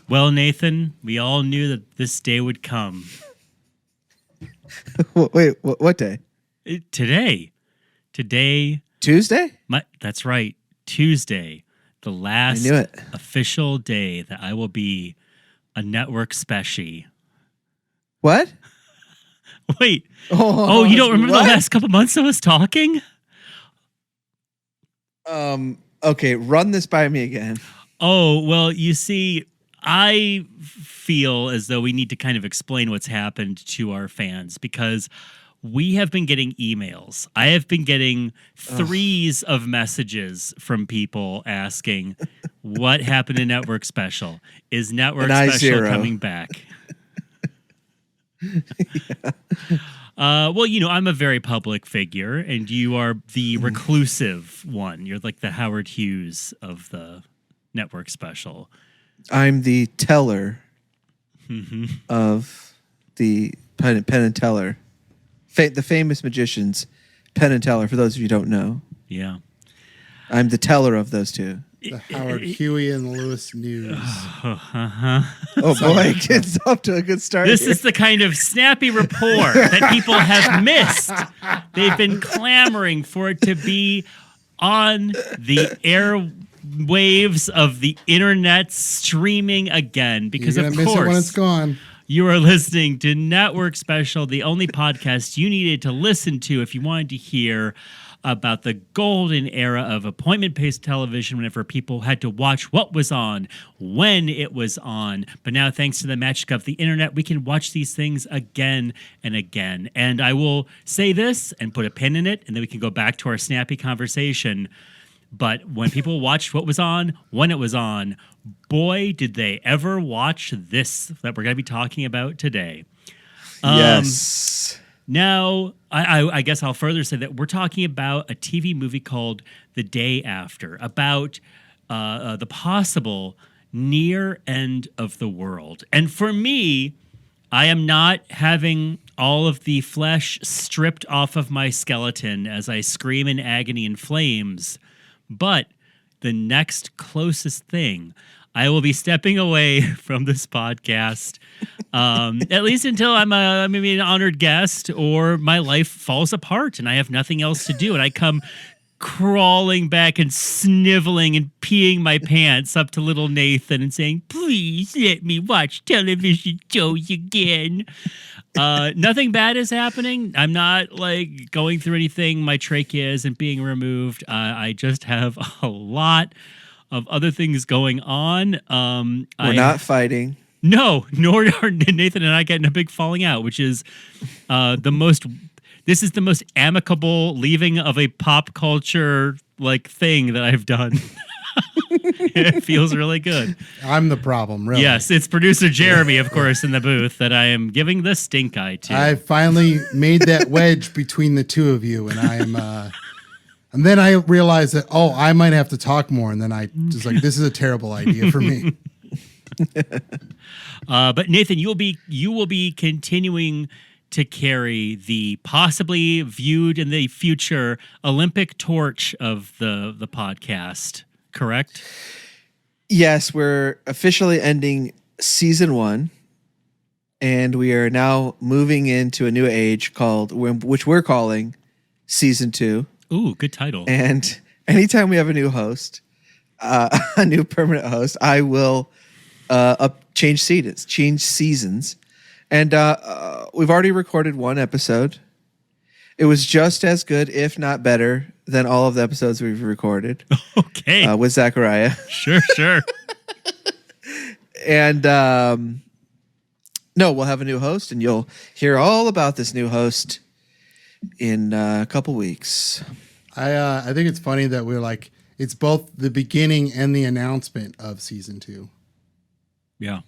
Well, Nathan, we all knew that this day would come. Wait, what day? Today. Tuesday? That's right. Tuesday. The last I knew it. official day that I will be a network special. What? Wait. Oh, you don't remember what? the last couple months of us talking? Okay, run this by me again. Oh, well, you see, I feel as though we need to kind of explain what's happened to our fans because we have been getting emails. I have been getting threes of messages from people asking, what happened to Network Special? Is Network Special coming back? Yeah. Well, I'm a very public figure, and you are the reclusive one. You're like the Howard Hughes of the Network Special. I'm the teller of the Penn and Teller. The famous magicians, Penn and Teller, for those of you who don't know. Yeah. I'm the teller of those two. The Howard Huey and Lewis News. Oh, boy, it's off to a good start. This is the kind of snappy report that people have missed. They've been clamoring for it to be on the airwaves of the internet streaming again. Because, You're of gonna miss course, it when it's gone. You are listening to Network Special, the only podcast you needed to listen to if you wanted to hear about the golden era of appointment-based television whenever people had to watch what was on, when it was on. But now, thanks to the magic of the internet, we can watch these things again and again. And I will say this and put a pin in it, and then we can go back to our snappy conversation. But when people watched what was on, when it was on, boy, did they ever watch this that we're going to be talking about today. Yes. Now, I guess I'll further say that we're talking about a TV movie called The Day After, about the possible near end of the world. And for me, I am not having all of the flesh stripped off of my skeleton as I scream in agony and flames, but the next closest thing, I will be stepping away from this podcast, at least until I'm maybe an honored guest or my life falls apart and I have nothing else to do. And I come crawling back and sniveling and peeing my pants up to little Nathan and saying, please let me watch television shows again. Nothing bad is happening. I'm not like going through anything. My trachea isn't being removed. I just have a lot of other things going on. We're not fighting. No, nor are Nathan and I getting a big falling out, which is this is the most amicable leaving of a pop culture like thing that I've done. It feels really good. I'm the problem, really. Yes, it's producer Jeremy, of course, in the booth that I am giving the stink eye to. I finally made that wedge between the two of you, and I am... and then I realized that, I might have to talk more, and then I was like, this is a terrible idea for me. But Nathan, you will be continuing to carry the possibly viewed in the future Olympic torch of the podcast, correct? Yes, we're officially ending season 1, and we are now moving into a new age which we're calling season 2. Ooh, good title. And anytime we have a new host, a new permanent host, I will change seasons. And we've already recorded one episode. It was just as good, if not better, than all of the episodes we've recorded. Okay. With Zachariah. Sure. And no, we'll have a new host, and you'll hear all about this new host in a couple weeks. I think it's funny that we're like, it's both the beginning and the announcement of season 2. Yeah.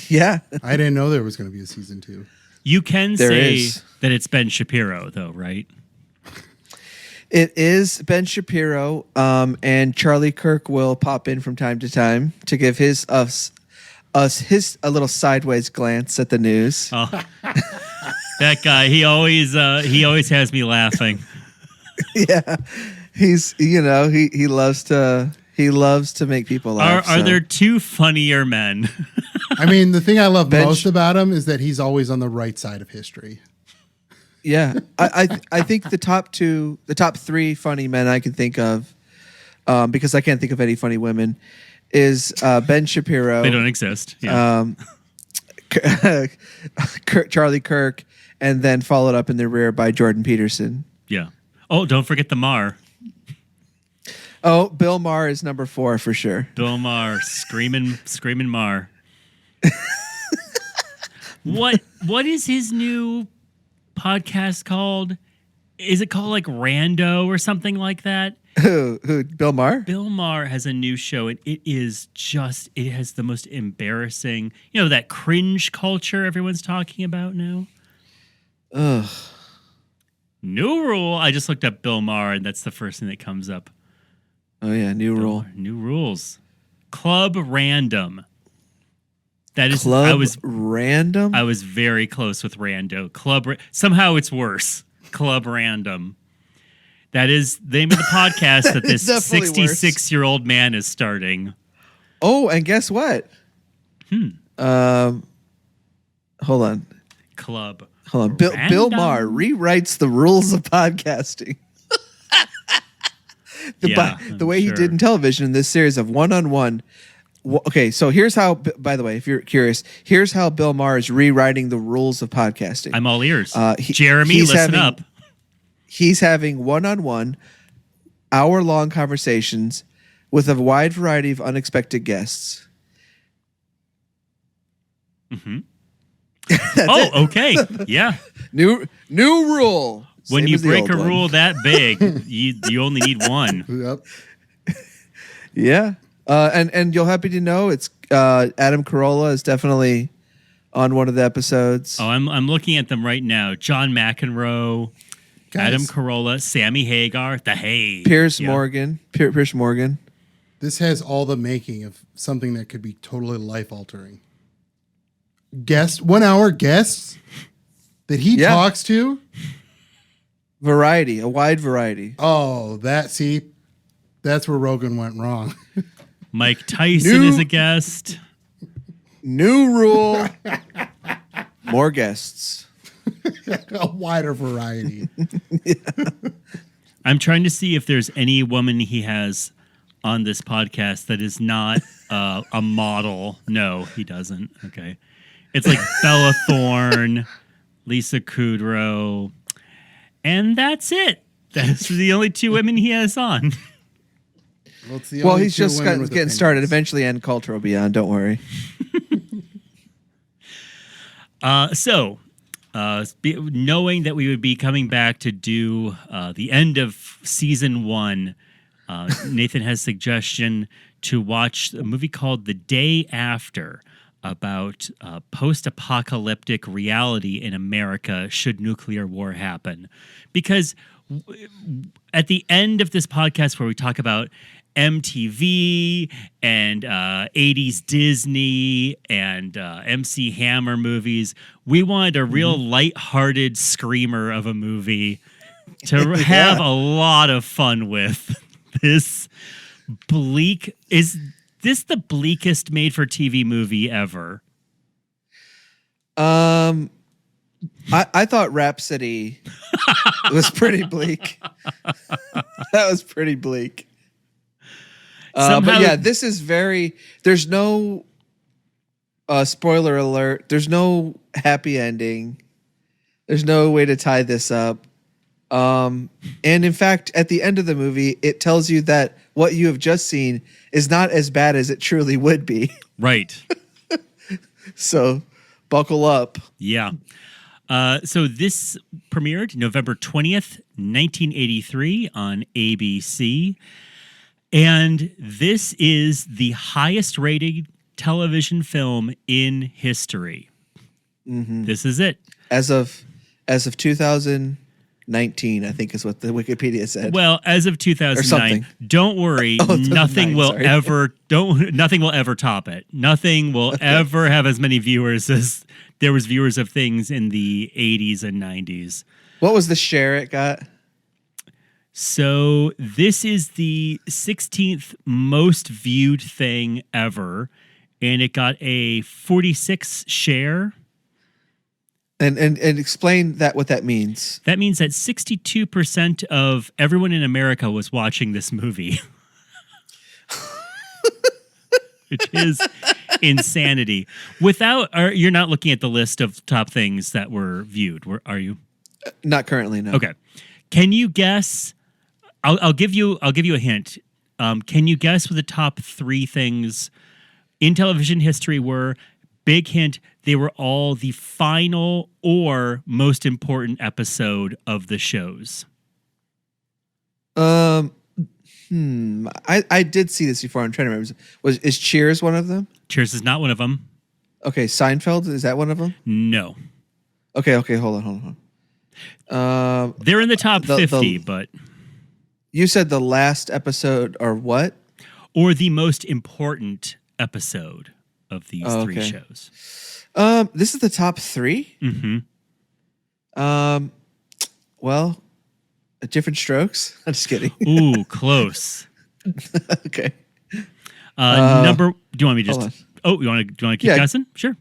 Yeah. I didn't know there was going to be a season 2. You can say that it's Ben Shapiro, though, right? It is Ben Shapiro, and Charlie Kirk will pop in from time to time to give his a little sideways glance at the news. Oh, that guy, he always has me laughing. Yeah, he loves to make people laugh. Are there two funnier men? I mean, the thing I love Bench- most about him is that he's always on the right side of history. Yeah, I think the top three funny men I can think of, because I can't think of any funny women, is Ben Shapiro. They don't exist. Yeah. Charlie Kirk, and then followed up in the rear by Jordan Peterson. Yeah. Oh, don't forget the Maher. Oh, Bill Maher is number 4 for sure. Bill Maher, screaming Maher. What is his new podcast called? Is it called like Rando or something like that? Who? Bill Maher? Bill Maher has a new show, and it has the most embarrassing, that cringe culture everyone's talking about now. Ugh. New rule. I just looked up Bill Maher, and that's the first thing that comes up. Oh yeah, new rule. New rules. Club Random. That is Random. I was very close with Rando. Somehow it's worse. Club Random. That is the name of the podcast that this 66-year-old man is starting. Oh, and guess what? Hold on. Club. Hold on. Bill Maher rewrites the rules of podcasting. The way he did in television in this series of one-on-one. Okay, so here's how, by the way, if you're curious, here's how Bill Maher is rewriting the rules of podcasting. I'm all ears. Jeremy, listen up. He's having one-on-one, hour-long conversations with a wide variety of unexpected guests. Mm-hmm. Okay. Yeah. New rule. When Same you as the break old a one. rule that big, you only need one. Yep. Yeah. And you'll happy to know it's Adam Carolla is definitely on one of the episodes. Oh, I'm looking at them right now. John McEnroe, Adam Carolla, Sammy Hagar, Pierce Morgan. Pierce Morgan. This has all the making of something that could be totally life altering. 1 hour guests that he talks to. Variety, a wide variety. Oh, that's where Rogan went wrong. Mike Tyson is a guest. New rule. More guests. A wider variety. I'm trying to see if there's any woman he has on this podcast that is not a model. No, he doesn't. Okay. It's like Bella Thorne, Lisa Kudrow, and that's it. That's the only 2 women he has on. Well, he's just getting started. Eventually, End Culture will be on. Don't worry. Knowing that we would be coming back to do the end of season 1, Nathan has a suggestion to watch a movie called The Day After, about post-apocalyptic reality in America should nuclear war happen. Because at the end of this podcast where we talk about MTV and 80s Disney and MC Hammer movies, we wanted a real lighthearted screamer of a movie to have a lot of fun with. Is this the bleakest made-for-TV movie ever? I thought Rhapsody was pretty bleak. That was pretty bleak. But yeah, this is there's no spoiler alert. There's no happy ending. There's no way to tie this up. And in fact, at the end of the movie, it tells you that what you have just seen is not as bad as it truly would be. Right. So buckle up. Yeah. So this premiered November 20th, 1983 on ABC. And this is the highest rated television film in history. Mm-hmm. This is it. As of 2019, I think is what the Wikipedia said. Well, as of 2009, don't worry, nothing will ever top it. Nothing will ever have as many viewers as there was viewers of things in the 80s and 90s. What was the share it got? So this is the 16th most viewed thing ever. and it got a 46 share. And explain what that means. That means that 62% of everyone in America was watching this movie. Which is insanity. You're not looking at the list of top things that were viewed, are you? Not currently, no. Okay. Can you guess? I'll give you a hint. Can you guess what the top 3 things in television history were? Big hint, they were all the final or most important episode of the shows. I did see this before. I'm trying to remember. Is Cheers one of them? Cheers is not one of them. Okay, Seinfeld, is that one of them? No. Okay, hold on. They're in the top 50, but you said the last episode or what? Or the most important episode of these 3 shows. This is the top 3? Mm-hmm. Well, Different Strokes? I'm just kidding. Ooh, close. Okay. Do you want me to just... do you want to keep guessing? Sure.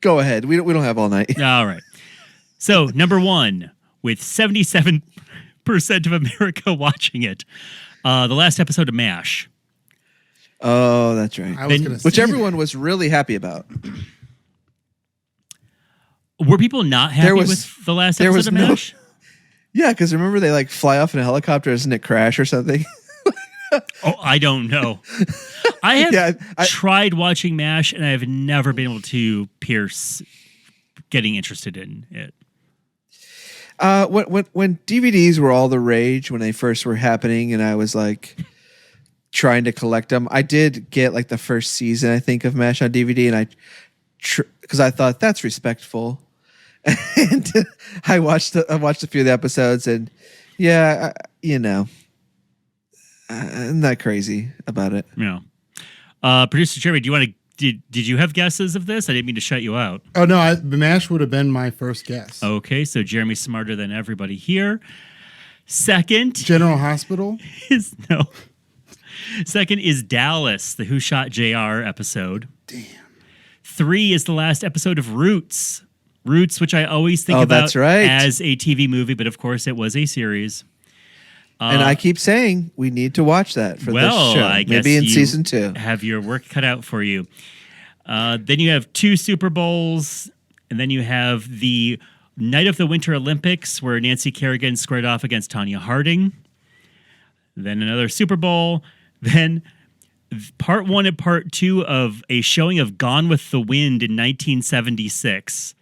Go ahead. We don't have all night. All right. So, number 1, with 77% of America watching it, the last episode of MASH. Oh, that's right. I was gonna say which everyone was really happy about. Were people not happy with the last episode of MASH? Yeah, because remember they fly off in a helicopter, doesn't it crash or something? Oh, I don't know. I have tried watching MASH, and I have never been able to pierce getting interested in it. When DVDs were all the rage when they first were happening, and I was trying to collect them, I did get the first season, I think, of MASH on DVD, and because I thought that's respectful, and I watched a few of the episodes, and I'm not crazy about it. Yeah. Producer Jeremy, do you want to? Did you have guesses of this? I didn't mean to shut you out. Oh no, MASH would have been my first guess. Okay, so Jeremy's smarter than everybody here. Second, General Hospital is no. Second is Dallas, the Who Shot JR episode. Damn. 3 is the last episode of Roots. Roots, which I always think about that's right. as a TV movie, but of course it was a series. And I keep saying we need to watch that for this show. I guess maybe in season 2. Have your work cut out for you. Then you have 2 Super Bowls, and then you have the night of the Winter Olympics where Nancy Kerrigan squared off against Tonya Harding. Then another Super Bowl. Then part 1 and part 2 of a showing of Gone with the Wind in 1976.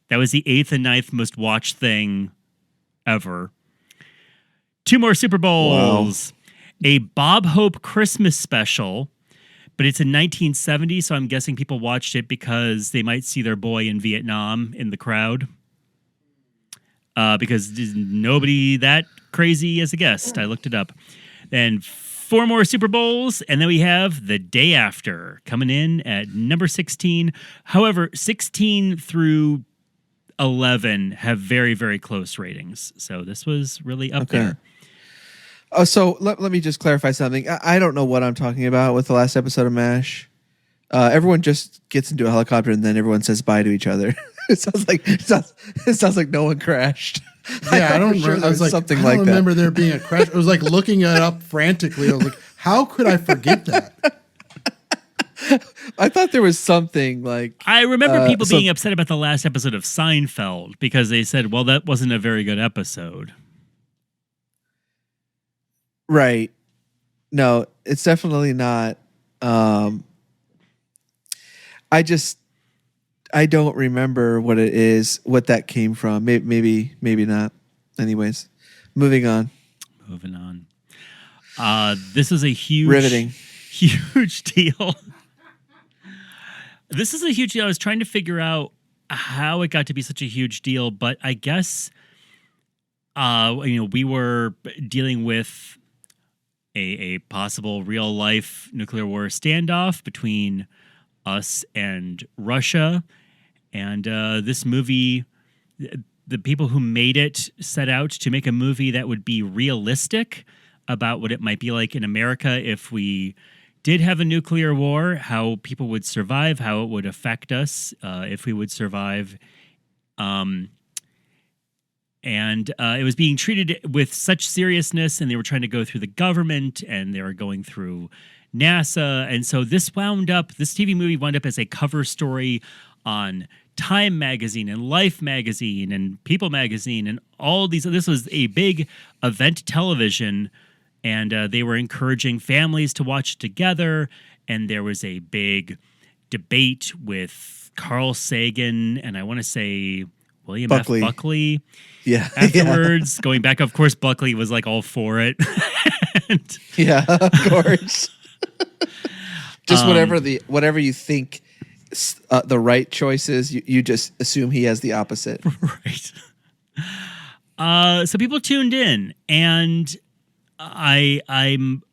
That was the 8th and 9th most watched thing ever. 2 more Super Bowls. Wow. A Bob Hope Christmas special, but it's in 1970, so I'm guessing people watched it because they might see their boy in Vietnam in the crowd. Because nobody that crazy as a guest. I looked it up. Then 4 more Super Bowls, and then we have The Day After coming in at number 16. However, 16 through 11 have very, very close ratings. So this was really up there. Oh, so let me just clarify something. I don't know what I'm talking about with the last episode of MASH. Everyone just gets into a helicopter and then everyone says bye to each other. It sounds like no one crashed. Yeah, I don't remember. I was something I don't remember there being a crash. I was looking it up frantically. I was like, how could I forget that? I thought there was something I remember people being upset about the last episode of Seinfeld because they said, well, that wasn't a very good episode. Right. No, it's definitely not. I don't remember what it is, what that came from. Maybe not. Anyways, moving on. This is a riveting, huge deal. This is a huge deal. I was trying to figure out how it got to be such a huge deal, but I guess, we were dealing with a possible real life nuclear war standoff between us and Russia. And this movie, the people who made it set out to make a movie that would be realistic about what it might be like in America if we did have a nuclear war, how people would survive, how it would affect us if we would survive. And it was being treated with such seriousness, and they were trying to go through the government, and they were going through NASA. And so this TV movie wound up as a cover story on Time magazine and Life magazine and People magazine and all these. This was a big event television, and they were encouraging families to watch it together. And there was a big debate with Carl Sagan and I want to say William Buckley. F. Buckley. Yeah. Afterwards, going back, of course, Buckley was like all for it. Yeah, of course. Just whatever you think the right choice is, you just assume he has the opposite. Right. So people tuned in, and I'm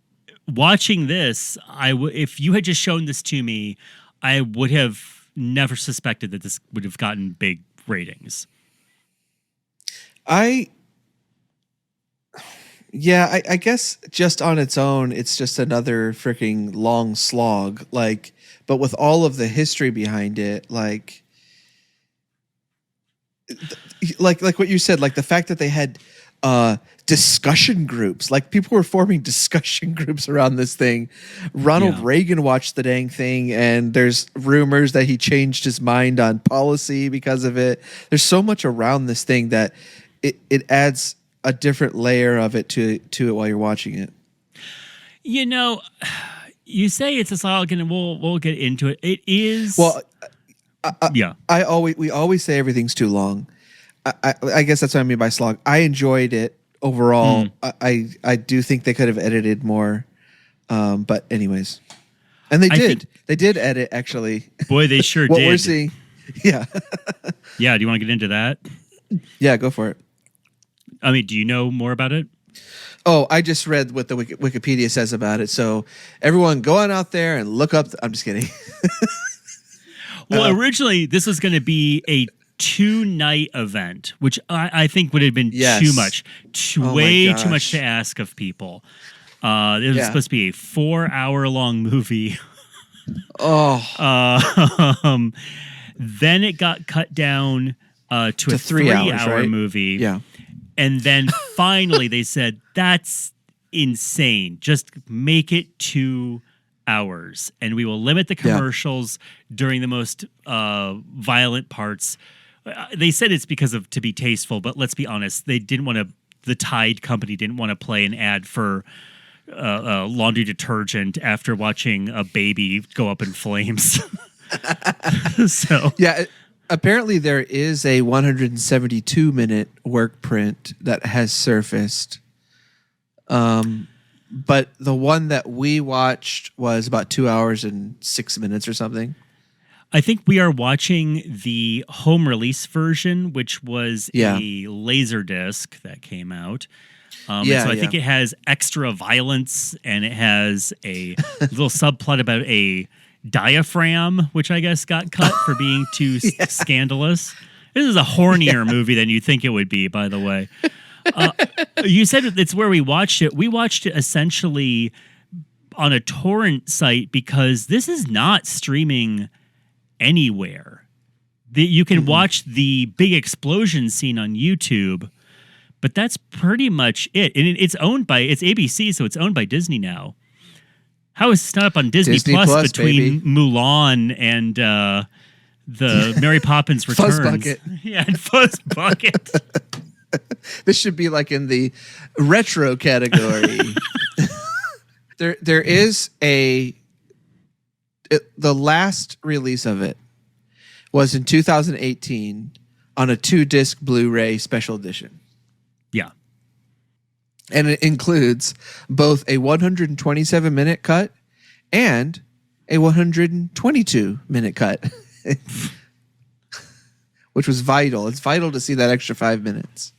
watching this. If you had just shown this to me, I would have never suspected that this would have gotten big ratings. I guess just on its own, it's just another freaking long slog. Like, but with all of the history behind it, like what you said, like the fact that they had discussion groups, like people were forming discussion groups around this thing. Ronald Reagan watched the dang thing, and there's rumors that he changed his mind on policy because of it. There's so much around this thing that it adds a different layer of it to it while you're watching it. You know, you say it's a slog, and we'll get into it. It is. Well, we always say everything's too long. I guess that's what I mean by slog. I enjoyed it overall. I do think they could have edited more, but anyways, and they did edit actually. Boy, they sure what did. We're seeing, yeah. Yeah. Do you want to get into that? Yeah, go for it. I mean, do you know more about it? Oh, I just read what the Wikipedia says about it. So everyone go on out there and look up. I'm just kidding. Well, originally this was going to be a 2-night event, which I think would have been too much, way too much to ask of people. It was supposed to be a 4-hour-long movie. Then it got cut down to a 3-hour movie. Yeah. And then finally they said, that's insane. Just make it 2 hours. And we will limit the commercials during the most violent parts. They said it's because of to be tasteful, but let's be honest. They didn't want to, the Tide company didn't want to play an ad for laundry detergent after watching a baby go up in flames. So yeah. Apparently, there is a 172-minute work print that has surfaced. But the one that we watched was about 2 hours and 6 minutes or something. I think we are watching the home release version, which was a laser disc that came out. I think it has extra violence, and it has a little subplot about a diaphragm, which I guess got cut for being too scandalous. This is a hornier movie than you think it would be, by the way. You said it's where we watched it. We watched it essentially on a torrent site because this is not streaming anywhere. You can watch the big explosion scene on YouTube, but that's pretty much it. And it's ABC, so it's owned by Disney now. How is it up on Disney Plus between baby. Mulan and the Mary Poppins Returns? Fuzz Bucket. Yeah, and Fuzz Bucket. This should be like in the retro category. There is the last release of it was in 2018 on a 2-disc Blu-ray special edition. Yeah. And it includes both a 127-minute cut and a 122-minute cut, which was vital. It's vital to see that extra 5 minutes.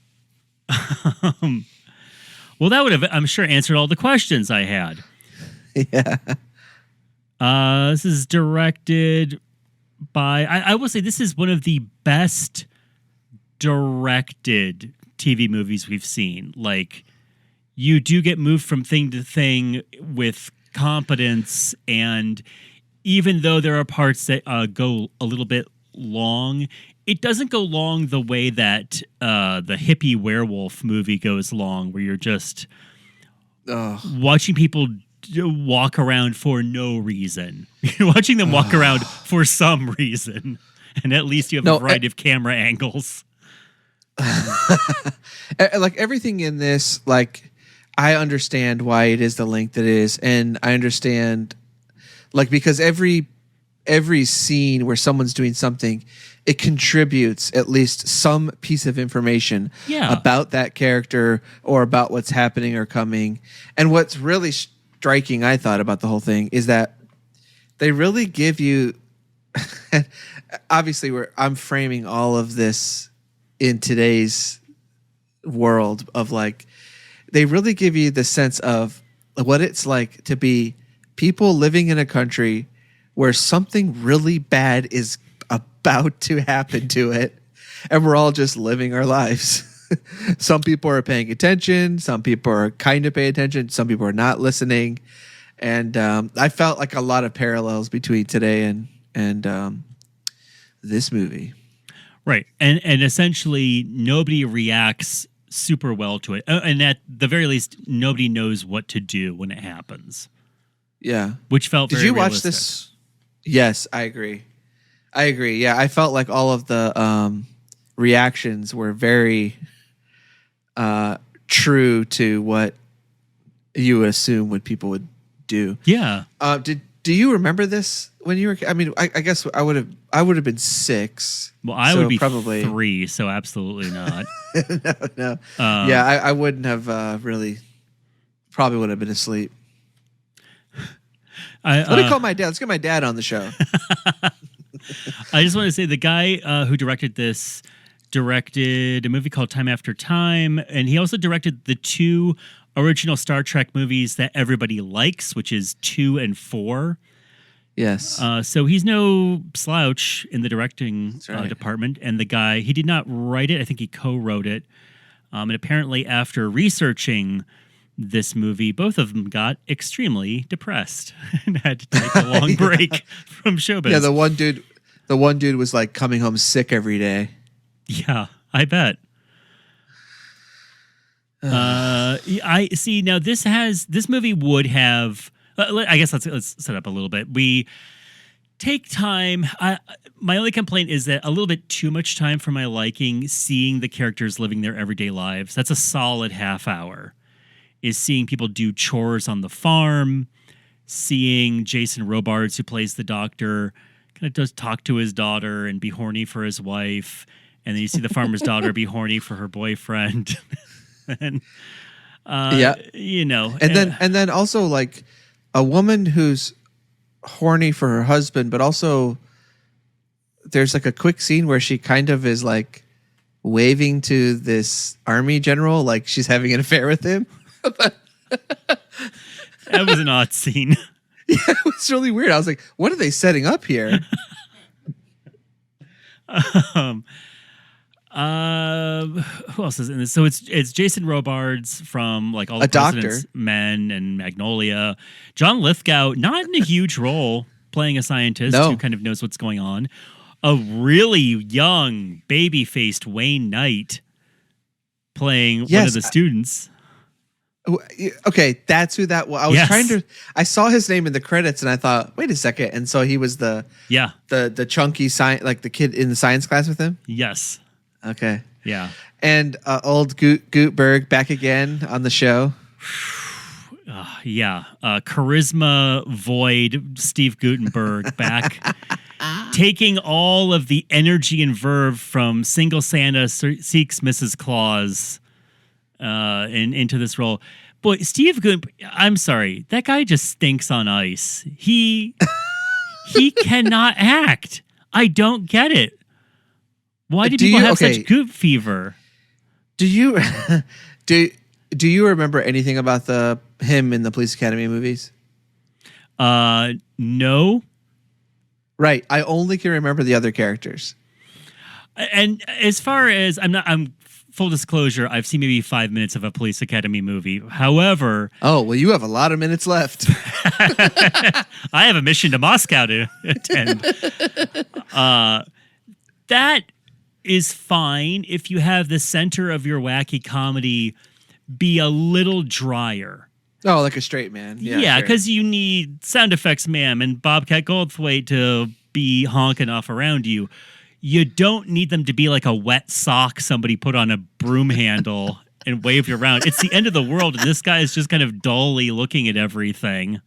Well, that would have, I'm sure, answered all the questions I had. Yeah. This is directed by, I will say this is one of the best directed TV movies we've seen. Like, you do get moved from thing to thing with competence, and even though there are parts that go a little bit long, it doesn't go long the way that the hippie werewolf movie goes long, where you're just watching people walk around for no reason. You're watching them walk around for some reason, and at least you have a variety of camera angles. Like everything in this, like I understand why it is the length it is, and I understand, like, because every scene where someone's doing something, it contributes at least some piece of information about that character or about what's happening or coming. And what's really striking, I thought, about the whole thing is that they really give you obviously I'm framing all of this in today's world of, like, they really give you the sense of what it's like to be people living in a country where something really bad is about to happen to it, and we're all just living our lives. Some people are paying attention, some people are kind of paying attention, some people are not listening, and I felt like a lot of parallels between today and this movie. Right, and essentially nobody reacts super well to it, and at the very least, nobody knows what to do when it happens. Yeah, which felt. Did very you watch realistic. this? Yes, I agree. Yeah, I felt like all of the reactions were very true to what you would assume what people would do. Yeah. Do you remember this when you were? I mean, I guess I would have been 6. Well, I would be probably 3, so absolutely not. No. Yeah, I wouldn't have really. Probably would have been asleep. Let me call my dad. Let's get my dad on the show. I just want to say the guy who directed this directed a movie called Time After Time, and he also directed the 2 original Star Trek movies that everybody likes, which is 2 and 4. Yes. So he's no slouch in the directing right. department. And the guy, he did not write it. I think he co-wrote it. And apparently after researching this movie, both of them got extremely depressed and had to take a long break from showbiz. Yeah, the one dude was like coming home sick every day. Yeah, I bet. I see. Now this movie would have. I guess let's set up a little bit. We take time. My only complaint is that a little bit too much time for my liking. Seeing the characters living their everyday lives. That's a solid half hour. Is seeing people do chores on the farm, seeing Jason Robards, who plays the doctor, kind of does talk to his daughter and be horny for his wife, and then you see the farmer's daughter be horny for her boyfriend, and you know, and then also like a woman who's horny for her husband, but also there's like a quick scene where she kind of is like waving to this army general like she's having an affair with him. That was an odd scene. Yeah, it was really weird. I was like, what are they setting up here? Who else is in this? So it's Jason Robards from like all the President's Men and Magnolia. John Lithgow, not in a huge role, playing a scientist who kind of knows what's going on. A really young, baby-faced Wayne Knight playing one of the students. Okay, that's who that was. I was trying to. I saw his name in the credits, and I thought, wait a second. And so he was the chunky science, like the kid in the science class with him. Yes. Okay. Yeah. And old Guttenberg back again on the show. Charisma void Steve Guttenberg back, taking all of the energy and verve from Single Santa Seeks Mrs. Claus. Into this role. Boy, Steve Guttenberg, I'm sorry, that guy just stinks on ice. He cannot act. I don't get it. Why do people have such goot fever? Do you do you remember anything about him in the Police Academy movies? No. Right. I only can remember the other characters. And as far as I'm full disclosure, I've seen maybe 5 minutes of a Police Academy movie. However, Oh, well, you have a lot of minutes left. I have a mission to Moscow to attend. That is fine if you have the center of your wacky comedy be a little drier. Oh, like a straight man. Yeah, sure. because you need sound effects, ma'am, and Bobcat Goldthwait to be honking off around you. You don't need them to be like a wet sock somebody put on a broom handle and wave you around. It's the end of the world, and this guy is just kind of dully looking at everything.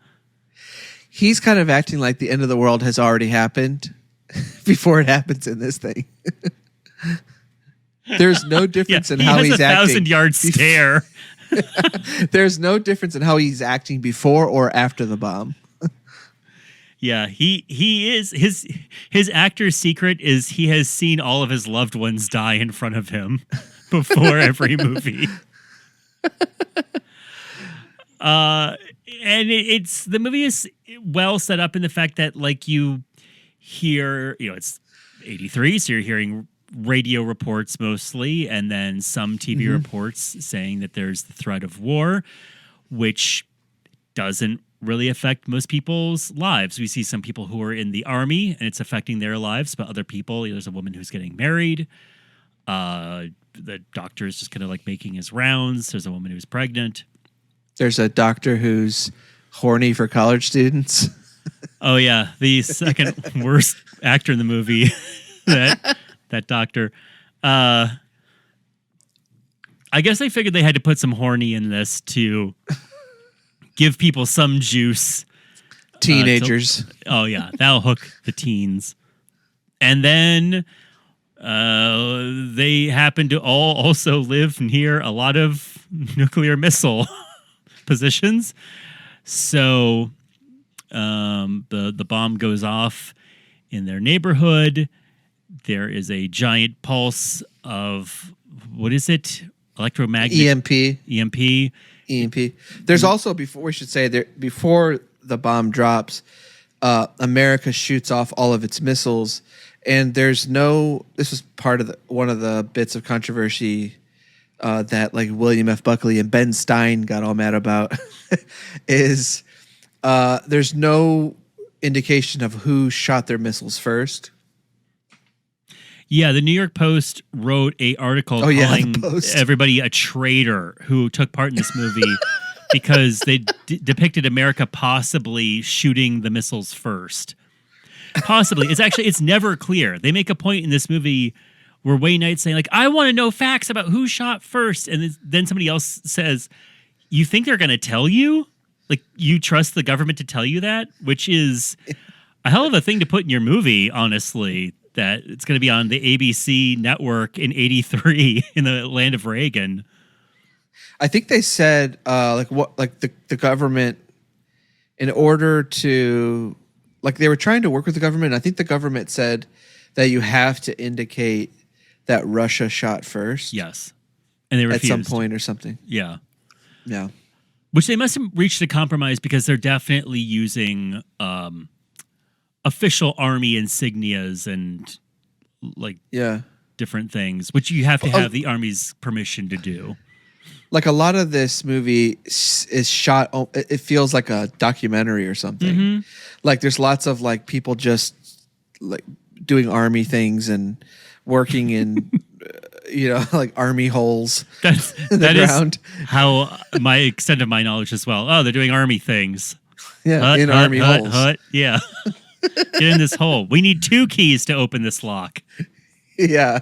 He's kind of acting like the end of the world has already happened before it happens in this thing. There's no difference in how he's acting. He has a 1,000-yard stare. There's no difference in how he's acting before or after the bomb. Yeah, he is his actor's secret is he has seen all of his loved ones die in front of him before every movie. And it's the movie is well set up in the fact that like you hear, it's 83, so you're hearing radio reports mostly, and then some TV reports saying that there's the threat of war, which doesn't really affect most people's lives. We see some people who are in the army and it's affecting their lives, but other people, there's a woman who's getting married. The doctor is just kind of like making his rounds. There's a woman who's pregnant. There's a doctor who's horny for college students. Oh yeah, the second worst actor in the movie. that doctor. I guess they figured they had to put some horny in this to give people some juice. Teenagers. Oh yeah, that'll hook the teens. And then they happen to all also live near a lot of nuclear missile positions. So the bomb goes off in their neighborhood. There is a giant pulse of, what is it? Electromagnetic? EMP. There's also, before the bomb drops, America shoots off all of its missiles, and this was part of one of the bits of controversy that like William F. Buckley and Ben Stein got all mad about is there's no indication of who shot their missiles first. Yeah, the New York Post wrote an article calling everybody a traitor who took part in this movie because they depicted America possibly shooting the missiles first. Possibly. It's never clear. They make a point in this movie where Wayne Knight's saying, like, I want to know facts about who shot first. And then somebody else says, you think they're going to tell you? Like, you trust the government to tell you that? Which is a hell of a thing to put in your movie, honestly. That it's going to be on the ABC network in 83 in the land of Reagan. I think they said the government, in order to, like, they were trying to work with the government. I think the government said that you have to indicate that Russia shot first. Yes. And they refused. At some point or something. Yeah. Yeah. Which they must have reached a compromise because they're definitely using official army insignias and different things, which you have to have the army's permission to do. Like a lot of this movie is shot, it feels like a documentary or something. Mm-hmm. Like there's lots of like people just like doing army things and working in, like army holes. That is how my extent of my knowledge as well. Oh, they're doing army things. Yeah, army holes. Yeah. Get in this hole. We need 2 keys to open this lock. Yeah.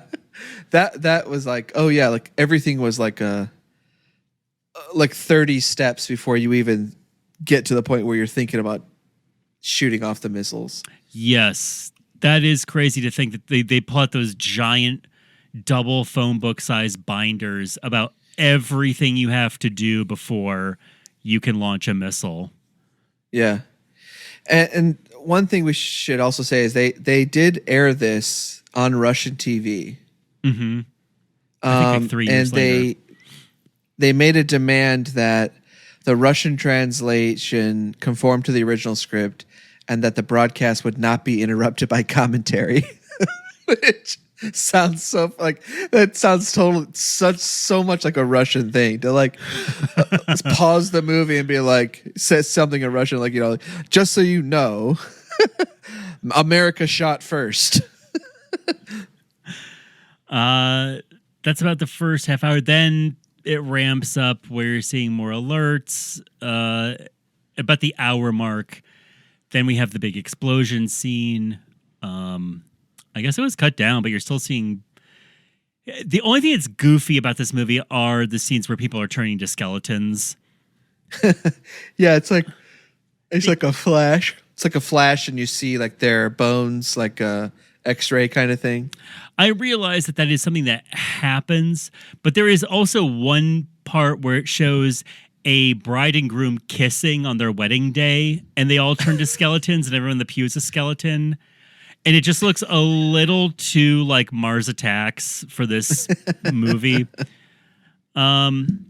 That was like, oh yeah, like everything was like 30 steps before you even get to the point where you're thinking about shooting off the missiles. Yes. That is crazy to think that they pull out those giant double phone book size binders about everything you have to do before you can launch a missile. Yeah. And one thing we should also say is they did air this on Russian TV. Mm-hmm. I think 3 years later. They made a demand that the Russian translation conform to the original script and that the broadcast would not be interrupted by commentary, which sounds so like that sounds so much like a Russian thing to like pause the movie and be like says something in Russian like just so you know, America shot first. That's about the first half hour. Then it ramps up where you're seeing more alerts. About the hour mark, then we have the big explosion scene. I guess it was cut down, but you're still seeing. The only thing that's goofy about this movie are the scenes where people are turning to skeletons. Yeah, it's like a flash. It's like a flash, and you see like their bones, like a X-ray kind of thing. I realize that is something that happens, but there is also one part where it shows a bride and groom kissing on their wedding day, and they all turn to skeletons, and everyone in the pew is a skeleton. And it just looks a little too like Mars Attacks for this movie. Then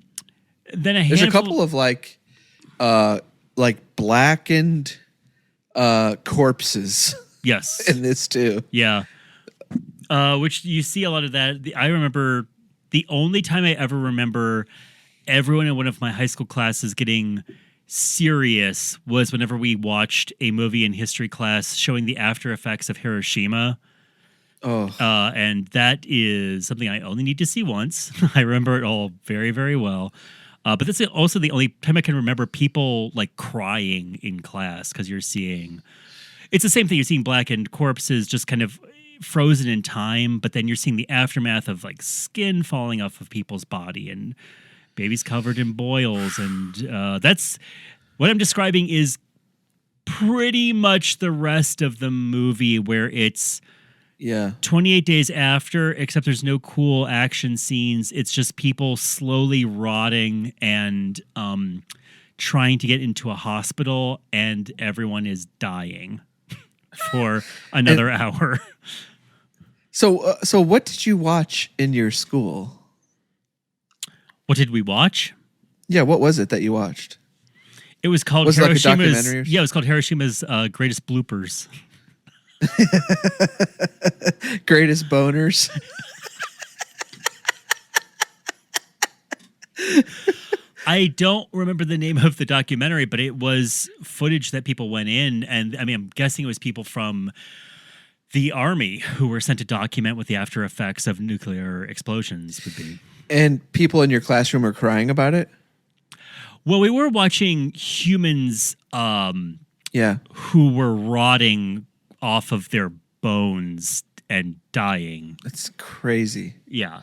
there's a couple of like blackened corpses. Yes, in this too. Yeah, which you see a lot of that. I remember the only time I ever remember everyone in one of my high school classes getting serious was whenever we watched a movie in history class showing the after effects of Hiroshima. And that is something I only need to see once. I remember it all very, very well. But that's also the only time I can remember people like crying in class because you're seeing. It's the same thing. You're seeing blackened corpses just kind of frozen in time, but then you're seeing the aftermath of like skin falling off of people's body and babies covered in boils. And that's what I'm describing is pretty much the rest of the movie where it's 28 days after, except there's no cool action scenes. It's just people slowly rotting and trying to get into a hospital, and everyone is dying for another hour. So what did you watch in your school? What did we watch? Yeah, what was it that you watched? It was called was Hiroshima's. It like a documentary? Yeah, it was called Hiroshima's Greatest Bloopers. Greatest boners. I don't remember the name of the documentary, but it was footage that people went in, and I mean, I'm guessing it was people from the army who were sent to document what the after effects of nuclear explosions would be. And people in your classroom are crying about it? Well, we were watching humans who were rotting off of their bones and dying. That's crazy. Yeah.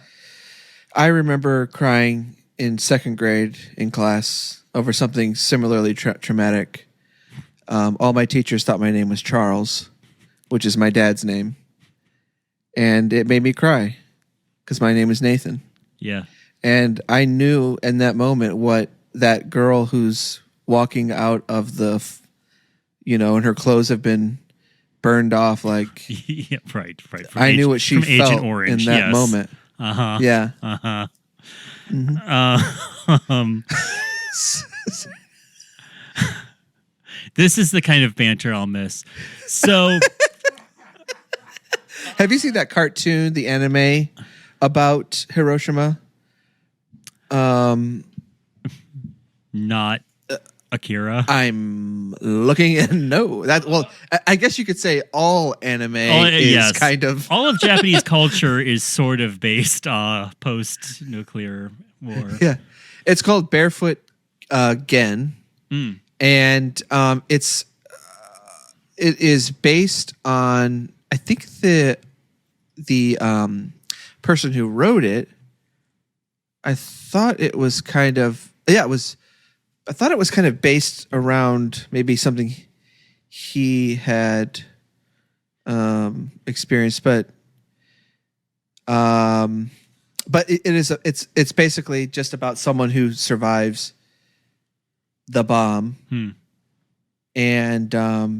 I remember crying in second grade in class over something similarly traumatic. All my teachers thought my name was Charles, which is my dad's name. And it made me cry because my name is Nathan. Yeah. And I knew in that moment what that girl who's walking out of the, and her clothes have been burned off. Like, yeah, right. I knew what she felt Agent Orange, in that moment. Uh-huh. Yeah. Uh-huh. Mm-hmm. This is the kind of banter I'll miss. So, have you seen that cartoon, the anime about Hiroshima? Not Akira. I'm looking at I guess you could say all anime is kind of all of Japanese culture is sort of based post-nuclear war. Yeah, it's called Barefoot Gen, and it is based on, I think, the person who wrote it. I thought it was kind of based around maybe something he had experienced, but it's basically just about someone who survives the bomb, and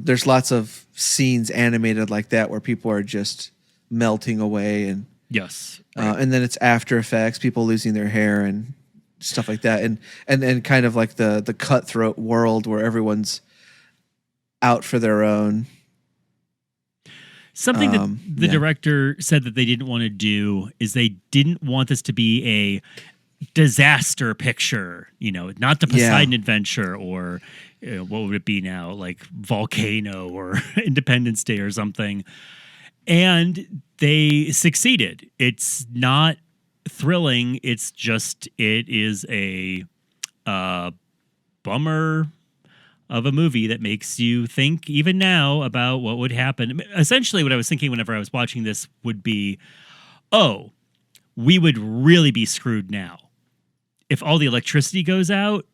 there's lots of scenes animated like that where people are just melting away, and yes, right. And then it's after effects, people losing their hair and stuff like that, and kind of like the cutthroat world where everyone's out for their own. Something that the Yeah. director said that they didn't want to do is they didn't want this to be a disaster picture, not the Poseidon Adventure or what would it be now, like Volcano or Independence Day or something. And they succeeded. It's not thrilling. It's just, it is a bummer of a movie that makes you think even now about what would happen. Essentially, what I was thinking whenever I was watching this would be, oh, we would really be screwed now if all the electricity goes out.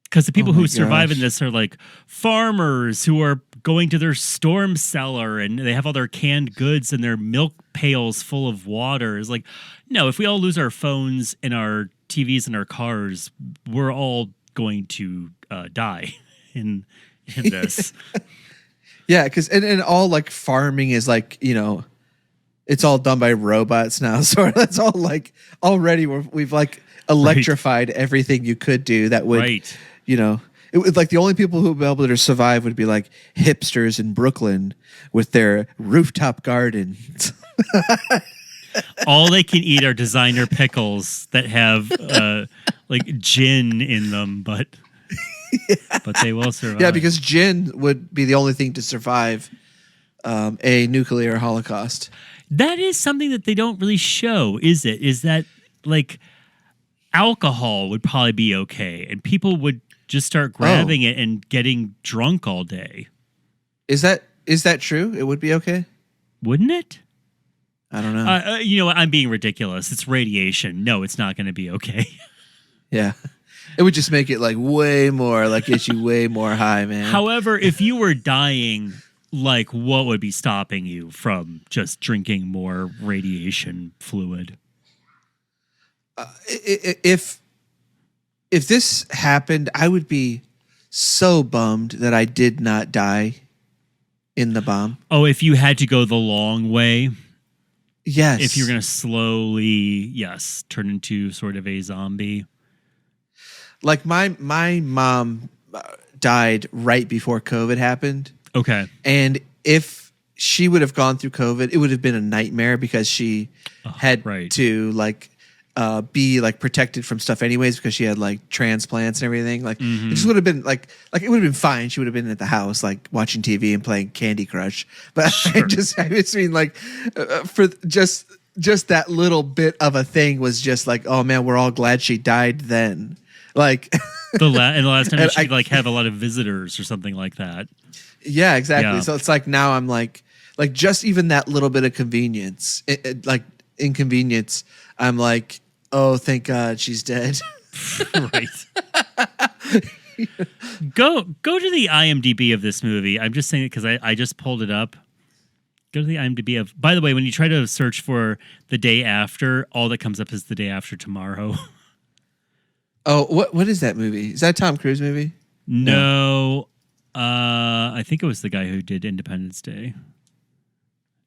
Because the people who survive in this are like farmers who are going to their storm cellar and they have all their canned goods and their milk pails full of water. It's like, no, if we all lose our phones and our TVs and our cars, we're all going to die in this. Yeah, because and all like farming is like, it's all done by robots now. So that's all like already we've like electrified everything you could do that would, it was like the only people who would be able to survive would be like hipsters in Brooklyn with their rooftop gardens. All they can eat are designer pickles that have like gin in them, but they will survive. Yeah, because gin would be the only thing to survive a nuclear holocaust. That is something that they don't really show, is it? Is that like alcohol would probably be okay and people would just start grabbing it and getting drunk all day. Is that true? It would be okay? Wouldn't it? I don't know. You know what? I'm being ridiculous. It's radiation. No, it's not going to be okay. Yeah. It would just make it like way more, like get you way more high, man. However, if you were dying, like what would be stopping you from just drinking more radiation fluid? If this happened, I would be so bummed that I did not die in the bomb. Oh, if you had to go the long way? Yes. If you're going to slowly, turn into sort of a zombie. Like my mom died right before COVID happened. Okay. And if she would have gone through COVID, it would have been a nightmare because she had to like be like protected from stuff anyways because she had like transplants and everything. Like it just would have been like it would have been fine. She would have been at the house like watching TV and playing Candy Crush. But I just mean like for just that little bit of a thing was just like, oh man, we're all glad she died then. Like the last time she like have a lot of visitors or something like that. Yeah, exactly. Yeah. So it's like now I'm like just even that little bit of convenience, like inconvenience. I'm like, oh, thank God she's dead. Right. Go to the IMDb of this movie. I'm just saying it because I just pulled it up. Go to the IMDb of. By the way, when you try to search for The Day After, all that comes up is The Day After Tomorrow. Oh, what is that movie? Is that a Tom Cruise movie? No. I think it was the guy who did Independence Day.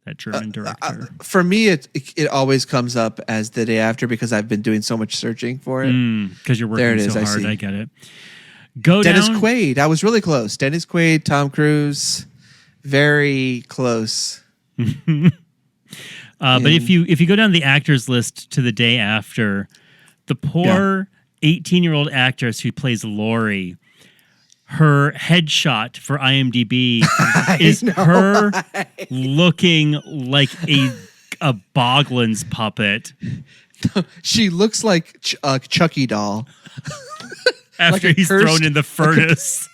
That German director. For me, it always comes up as The Day After because I've been doing so much searching for it. Because you're working so hard. I get it. Dennis Quaid. I was really close. Dennis Quaid, Tom Cruise, very close. But if you go down the actors list to The Day After, the poor 18-year-old actress who plays Lori, her headshot for IMDb is her looking like a Boglins puppet. She looks like a Chucky doll. After like he's thrown in the furnace.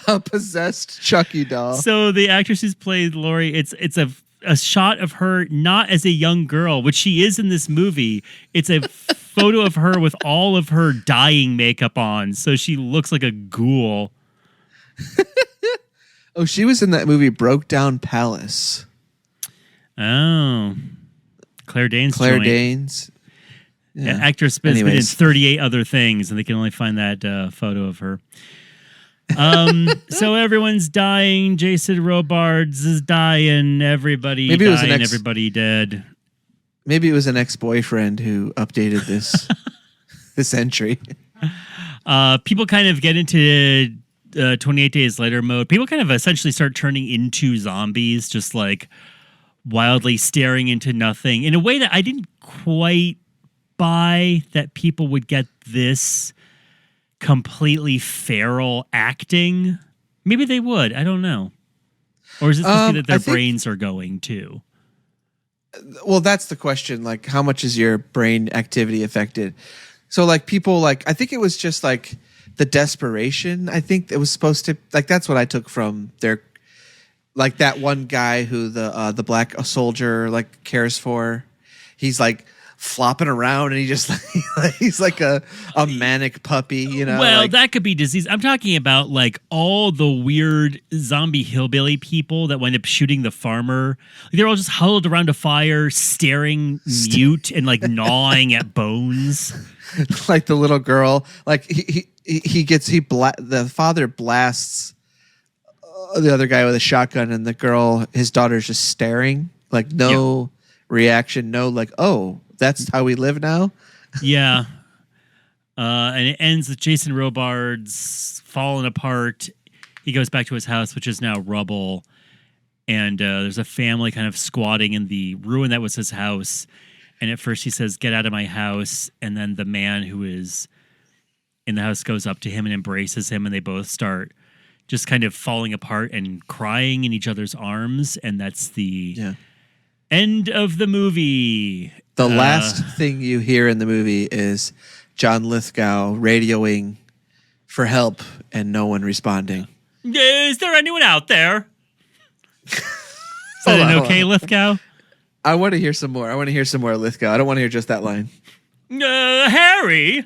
A possessed Chucky doll. So the actress who's played Lori, it's a shot of her not as a young girl, which she is in this movie. It's a photo of her with all of her dyeing makeup on, so she looks like a ghoul. Oh, she was in that movie Broke Down Palace. Oh. Claire Danes. Yeah. Actress has been in 38 other things, and they can only find that photo of her. So everyone's dying. Jason Robards is dying. Everybody Maybe dying. Everybody dead. Maybe it was an ex-boyfriend who updated this this entry. People kind of get into 28 Days Later mode. People kind of essentially start turning into zombies, just like wildly staring into nothing in a way that I didn't quite buy that people would get this completely feral acting. Maybe they would. I don't know. Or is it supposed to be that their brains are going too? Well, that's the question. Like, how much is your brain activity affected? So, like, people, like, I think it was just like the desperation. I think it was supposed to, like, that's what I took from their, like, that one guy who the black soldier like cares for. He's like flopping around and he just he's like a manic puppy, you know. Well, like, that could be disease. I'm talking about like all the weird zombie hillbilly people that wind up shooting the farmer. Like, they're all just huddled around a fire, staring mute and like gnawing at bones. Like the little girl, like the father blasts the other guy with a shotgun, and the girl, his daughter's just staring, like no reaction, no like, oh, that's how we live now. Yeah. And it ends with Jason Robards falling apart. He goes back to his house, which is now rubble. And there's a family kind of squatting in the ruin that was his house. And at first he says, "Get out of my house." And then the man who is in the house goes up to him and embraces him. And they both start just kind of falling apart and crying in each other's arms. And that's the end of the movie. The last thing you hear in the movie is John Lithgow radioing for help and no one responding. Is there anyone out there? Is that an okay, Lithgow? I want to hear some more. I want to hear some more Lithgow. I don't want to hear just that line. Harry?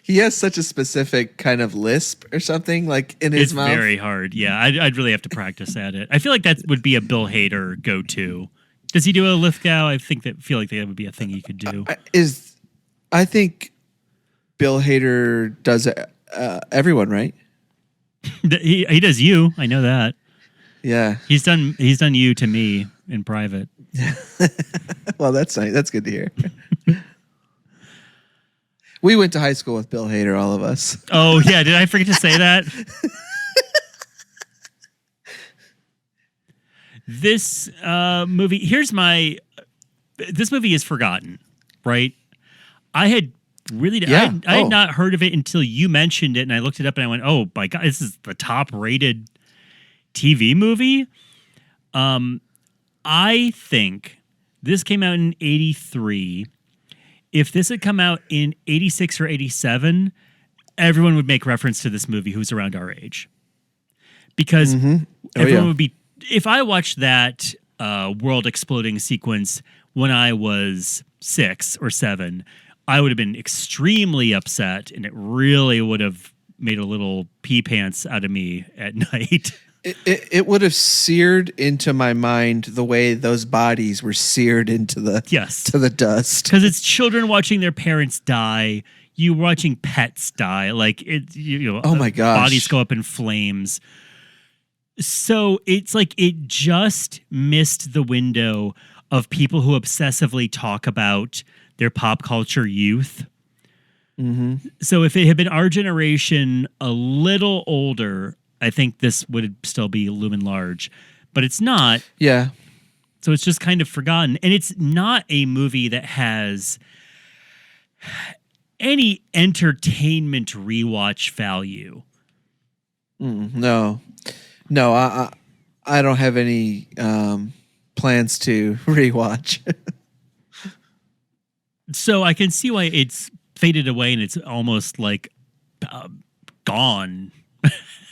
He has such a specific kind of lisp or something like in his mouth. It's very hard. Yeah, I'd really have to practice at it. I feel like that would be a Bill Hader go-to. Does he do a Lithgow? I feel like that would be a thing he could do. I think Bill Hader does everyone, right? He does you. I know that. Yeah. He's done you to me in private. Well, that's nice. That's good to hear. We went to high school with Bill Hader, all of us. Oh, yeah. Did I forget to say that? This movie, this movie is forgotten, right? I had not heard of it until you mentioned it, and I looked it up and I went, oh my God, this is the top rated TV movie. I think this came out in 1983. If this had come out in 1986 or 1987, everyone would make reference to this movie who's around our age. Because everyone would be... If I watched that world exploding sequence when I was 6 or 7, I would have been extremely upset, and it really would have made a little pee pants out of me at night. It would have seared into my mind the way those bodies were seared into the to the dust. Because it's children watching their parents die. You watching pets die. Like oh my gosh, bodies go up in flames. So it's like it just missed the window of people who obsessively talk about their pop culture youth. Mm-hmm. So if it had been our generation, a little older, I think this would still be looming large, but it's not. Yeah. So it's just kind of forgotten. And it's not a movie that has any entertainment rewatch value. No, I don't have any plans to rewatch. So I can see why it's faded away and it's almost like gone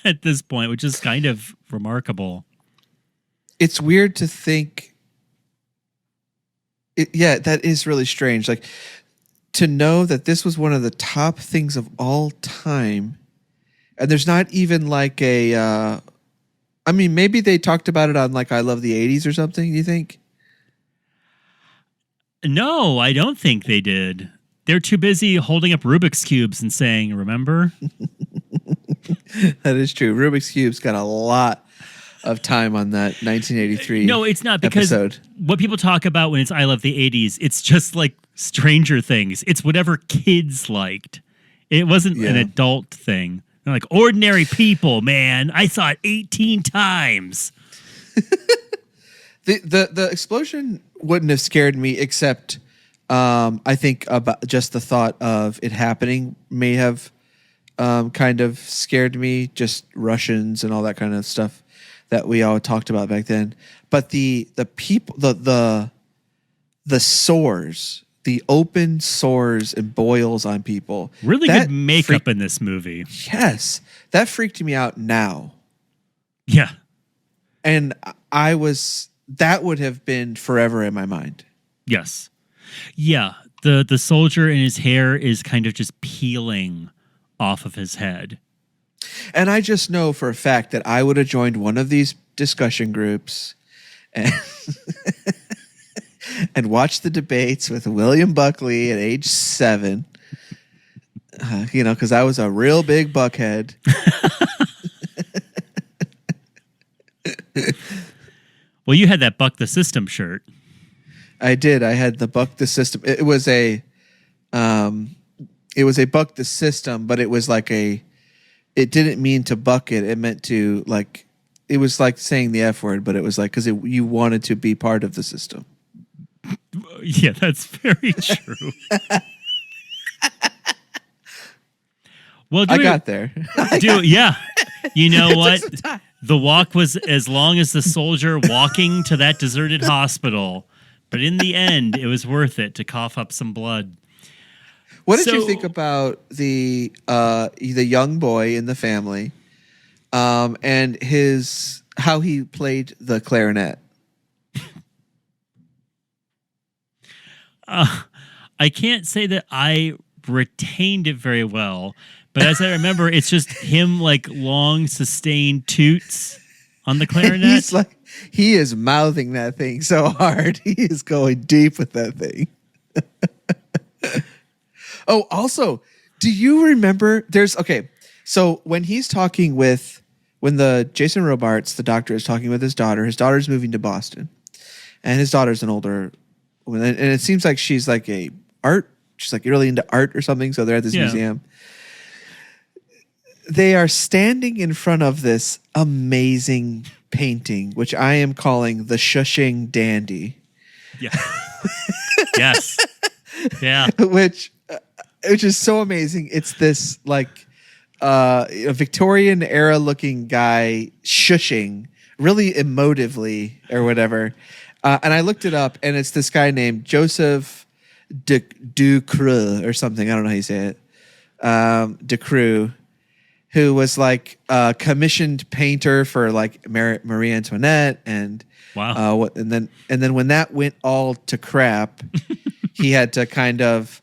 at this point, which is kind of remarkable. It's weird to think. That is really strange. Like to know that this was one of the top things of all time, and there's not even like a. I mean, maybe they talked about it on like I Love the 80s or something. Do you think? No, I don't think they did. They're too busy holding up Rubik's Cubes and saying, remember? That is true. Rubik's Cube's got a lot of time on that 1983 No, it's not, because episode. What people talk about when it's I Love the 80s, it's just like Stranger Things. It's whatever kids liked. It wasn't an adult thing. They're like, ordinary people, man. I saw it 18 times. The explosion wouldn't have scared me, except I think about just the thought of it happening may have kind of scared me. Just Russians and all that kind of stuff that we all talked about back then. But the people, the sores, the open sores and boils on people. Really good makeup in this movie. Yes, that freaked me out now. Yeah, and that would have been forever in my mind. Yes. Yeah. The soldier in his hair is kind of just peeling off of his head. And I just know for a fact that I would have joined one of these discussion groups and, and watched the debates with William Buckley at age 7. Because I was a real big buckhead. Well, you had that Buck the System shirt. I did. I had the Buck the System. It was a Buck the System, but it was like it didn't mean to buck it. It meant to it was like saying the F word, but it was like, because you wanted to be part of the system. Yeah, that's very true. Well, I got there. Yeah. You know what? The walk was as long as the soldier walking to that deserted hospital. But in the end, it was worth it to cough up some blood. What did you think about the young boy in the family, and how he played the clarinet? I can't say that I retained it very well, but as I remember, it's just him like long sustained toots on the clarinet. He is mouthing that thing so hard. He is going deep with that thing. Oh, also, do you remember so when he's talking when the Jason Robards, the doctor, is talking with his daughter's moving to Boston, and his daughter's an older woman, and it seems like she's like she's like really into art or something, so they're at this museum. They are standing in front of this amazing painting, which I am calling the Shushing Dandy. Yeah. Yes. Yeah. Which is so amazing. It's this a Victorian era looking guy shushing really emotively or whatever. And I looked it up, and it's this guy named Joseph Ducreux or something. I don't know how you say it. Ducreux, who was like a commissioned painter for like Marie Antoinette, and wow. And then when that went all to crap, he had to kind of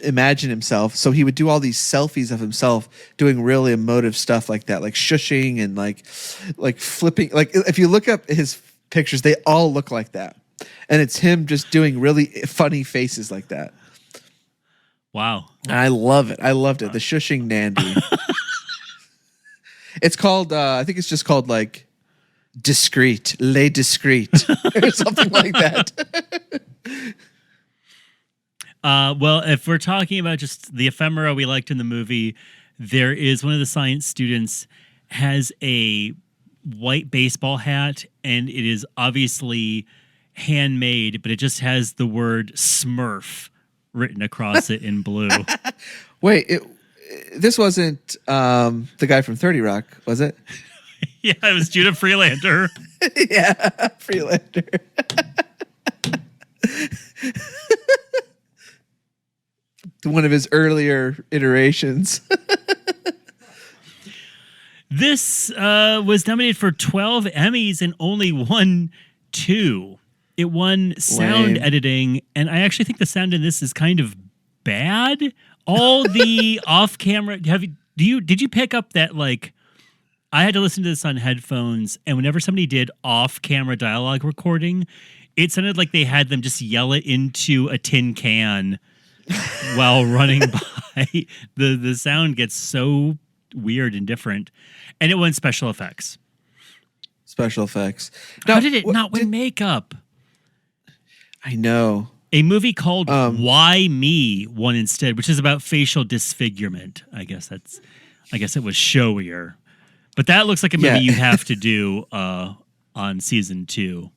imagine himself. So he would do all these selfies of himself doing really emotive stuff like that, like shushing and like flipping. Like if you look up his pictures, they all look like that, and it's him just doing really funny faces like that. Wow. I love it. I loved it. The Shushing Dandy. It's called, I think it's just called like Discreet, Les Discreet, or something like that. Well, if we're talking about just the ephemera we liked in the movie, there is one of the science students has a white baseball hat, and it is obviously handmade, but it just has the word Smurf written across it in blue. Wait, this wasn't the guy from 30 Rock, was it? Yeah, it was Judah Freelander. Yeah, Freelander. One of his earlier iterations. This was nominated for 12 Emmys and only won 2. It won sound editing, and I actually think the sound in this is kind of bad. All the off-camera. Did you pick up that like? I had to listen to this on headphones, and whenever somebody did off-camera dialogue recording, it sounded like they had them just yell it into a tin can while running by. The sound gets so weird and different, and it won special effects. Special effects. How did it not win makeup? I know. A movie called Why Me won instead, which is about facial disfigurement. I guess it was showier. But that looks like a movie you have to do on season 2.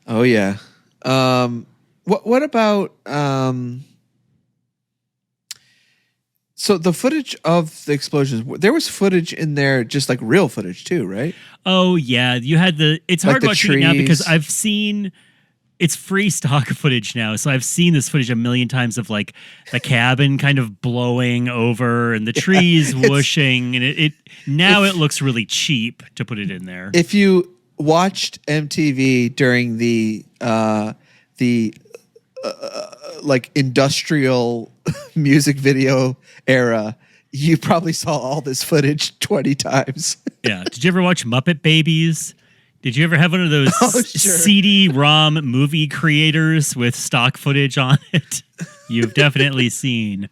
Oh yeah. What about so the footage of the explosions? There was footage in there, just like real footage too, right? Oh yeah, you had it's Like hard the watching it now because trees. I've seen it's free stock footage now, so I've seen this footage a million times of like the cabin kind of blowing over and the trees whooshing, and it looks really cheap to put it in there. If you watched MTV during the like industrial music video era, you probably saw all this footage 20 times. Yeah. Did you ever watch Muppet Babies? Did you ever have one of those Sure. CD-ROM movie creators with stock footage on it? You've definitely seen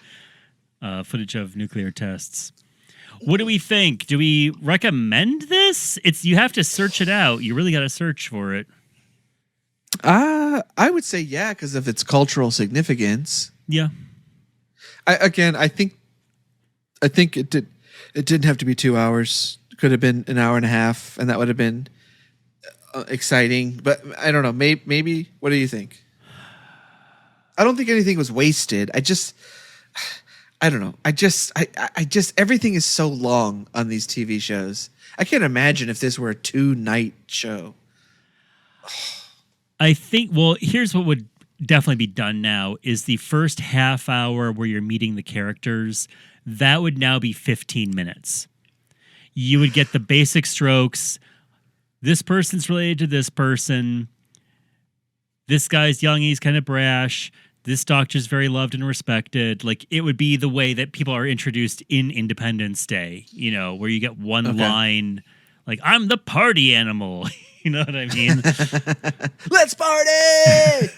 footage of nuclear tests. What do we think? Do we recommend this? You have to search it out. You really got to search for it. I would say yeah, because of its cultural significance. Yeah. I think it didn't have to be 2 hours. It could have been an hour and a half, and that would have been exciting. But I don't know. Maybe. What do you think? I don't think anything was wasted. I don't know. I just everything is so long on these TV shows. I can't imagine if this were a 2-night show. I think, well, here's what would definitely be done now is the first half hour where you're meeting the characters, that would now be 15 minutes. You would get the basic strokes. This person's related to this person. This guy's young, he's kind of brash. This doctor's very loved and respected. Like, it would be the way that people are introduced in Independence Day, where you get one line, like, I'm the party animal. You know what I mean? Let's party!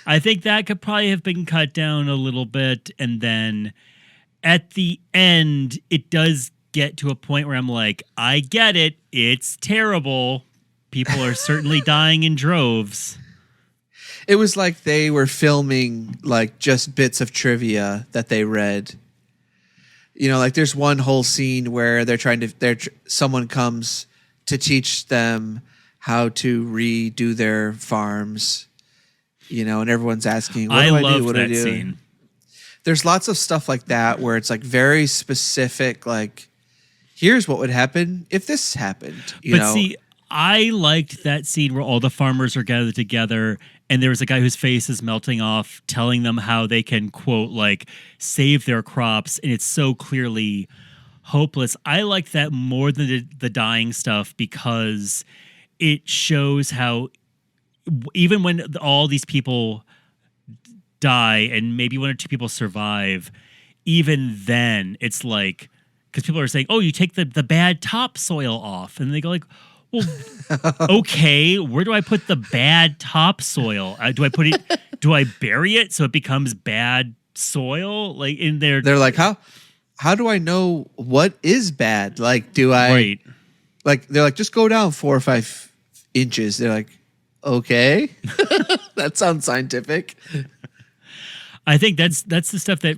I think that could probably have been cut down a little bit. And then at the end, it does get to a point where I'm like, I get it. It's terrible. People are certainly dying in droves. It was like they were filming like just bits of trivia that they read. Like there's one whole scene where someone comes to teach them how to redo their farms, and everyone's asking, what do I do? What do I do? Scene. There's lots of stuff like that where it's like very specific, like, here's what would happen if this happened. See, I liked that scene where all the farmers are gathered together and there was a guy whose face is melting off telling them how they can, quote, like, save their crops. And it's so clearly hopeless. I like that more than the dying stuff because it shows how even when all these people die and maybe 1 or 2 people survive, even then it's like, because people are saying, oh, you take the bad topsoil off. And they go like, well, okay, where do I put the bad topsoil? Do I bury it so it becomes bad soil? Like in there. They're like, how do I know what is bad? Like, do I, right. Like, they're like, just go down 4 or 5 inches. They're like, okay, that sounds scientific. I think that's the stuff that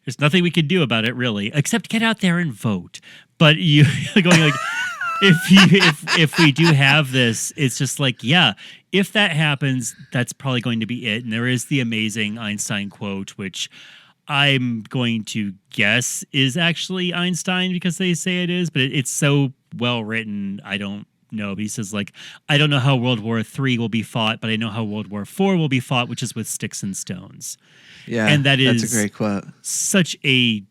there's nothing we can do about it really, except get out there and vote. But you going like, if we do have this, it's just like, yeah, if that happens, that's probably going to be it. And there is the amazing Einstein quote, which I'm going to guess is actually Einstein because they say it is, but it's so well written. I don't know. But he says, like, I don't know how World War III will be fought, but I know how World War IV will be fought, which is with sticks and stones. Yeah, and that's a great quote. Such a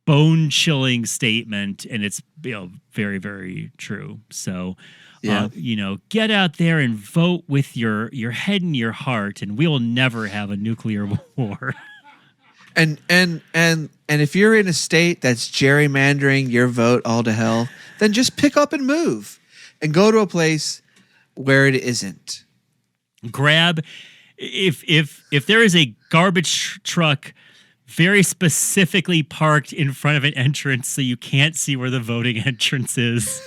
bone-chilling statement, and it's very, very true. So, get out there and vote with your head and your heart, and we will never have a nuclear war. And if you're in a state that's gerrymandering your vote all to hell, then just pick up and move and go to a place where it isn't. Grab if there is a garbage truck very specifically parked in front of an entrance so you can't see where the voting entrance is,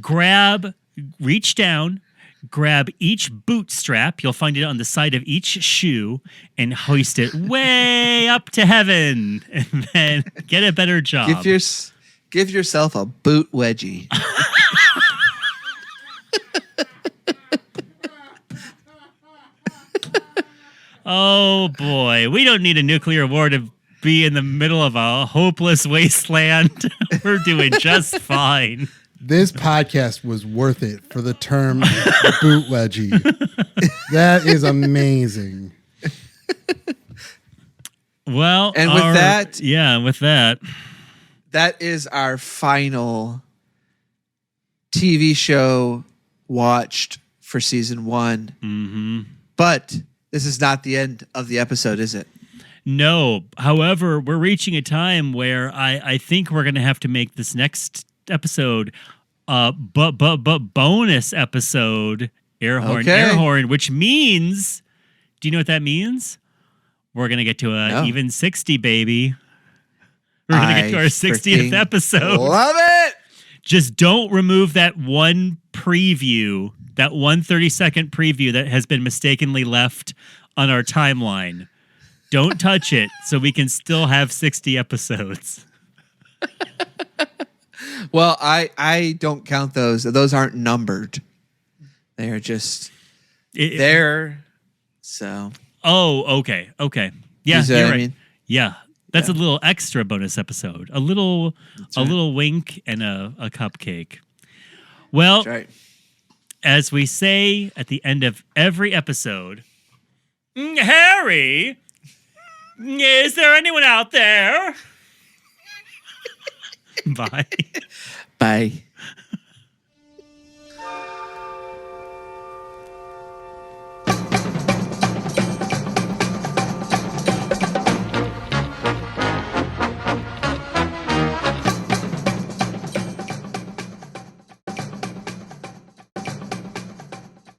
grab reach down, grab each bootstrap. You'll find it on the side of each shoe and hoist it way up to heaven and then get a better job. Give yourself a boot wedgie. Oh, boy. We don't need a nuclear war to be in the middle of a hopeless wasteland. We're doing just fine. This podcast was worth it for the term boot wedgie. That is amazing. Well, and with that, that is our final TV show watched for season 1. Mm-hmm. But this is not the end of the episode, is it? No. However, we're reaching a time where I think we're going to have to make this next episode bonus episode, air horn, which means, do you know what that means? We're going to get to even 60, baby. We're going to get to our 60th episode. Love it. Just don't remove that one preview, that 1 30-second preview that has been mistakenly left on our timeline. Don't touch it so we can still have 60 episodes. Well, I don't count those. Those aren't numbered. They are just there. So. Oh, okay. Yeah, you're right. I mean? Yeah. That's a little extra bonus episode. A little wink and a cupcake. Well, right. As we say at the end of every episode, Harry, is there anyone out there? Bye. Bye.